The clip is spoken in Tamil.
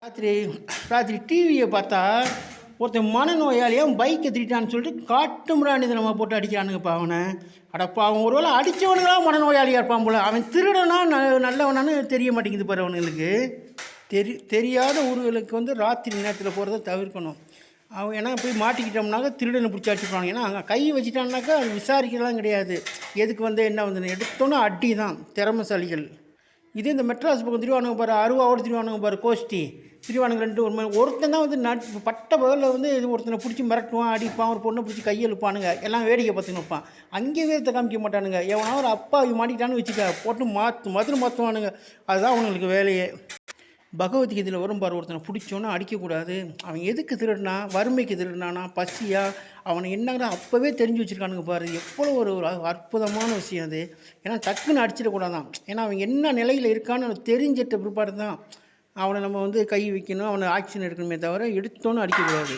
ராத்திரி ராத்திரி டிவியை பார்த்தா ஒருத்தன் மனநோயாளியாக பைக்கை திருட்டான்னு சொல்லிட்டு காட்டு மிராண்டிதனமாக போட்டு அடிக்கிறானுங்கப்பா அவனை. அடப்பா, அவன் ஒருவேளை அடித்தவனுங்களாம் மனநோயாளியாக இருப்பான் போல். அவன் திருடனா நல்லவனான்னு தெரிய மாட்டேங்குது பாரு அவனுங்களுக்கு. தெரியாத ஊர்களுக்கு ராத்திரி நேரத்தில் போகிறத தவிர்க்கணும். அவன் ஏன்னா போய் மாட்டிக்கிட்டோம்னாக்கா திருடனை பிடிச்சி அடிச்சுப்பாங்க. ஏன்னா அங்கே கை வச்சுட்டான்னாக்கா அது விசாரிக்கலாம் கிடையாது. எதுக்கு என்ன எடுத்தோன்னே அடி தான் திறமைசாலிகள். இதே இந்த மெட்ராஸ் பக்கம் திருவானுங்க பாரு, அருவாவோடு திருவானுங்க பாரு, கோஷ்டி திருவானுங்க 2 ஒருத்தன் தான் பட்ட பகலில் இது ஒருத்தனை பிடிச்சி மிரட்டுவான், அடிப்பான், ஒரு பொண்ணை பிடிச்சி கையெழுப்பானுங்க, எல்லாம் வேடிக்கை பார்த்துன்னு வைப்பான். அங்கே வீரத்தை காமிக்க மாட்டானுங்க. எவனா ஒரு அப்பா மாட்டிக்கிட்டான்னு வச்சுக்க, போட்டு மாற்றுவானுங்க. அதுதான் அவனுங்களுக்கு வேலையே. பகவத்கீதையில் வரும் பாரு, ஒருத்தனை பிடிச்சோன்னா அடிக்கக்கூடாது. அவன் எதுக்கு திருடினா, வறுமைக்கு திருடினானா, பசியா, அவனை என்னங்கிற அப்போவே தெரிஞ்சு வச்சுருக்கானுங்க பாரு. எவ்வளோ ஒரு அற்புதமான விஷயம் அது. ஏன்னா டக்குன்னு அடிச்சிடக்கூடாதான். ஏன்னா அவன் என்ன நிலையில் இருக்கான்னு தெரிஞ்சிட்ட பிற்பாடு தான் அவனை நம்ம கை வைக்கணும், அவனை ஆக்ஷன் எடுக்கணுமே தவிர எடுத்தோன்னு அடிக்கக்கூடாது.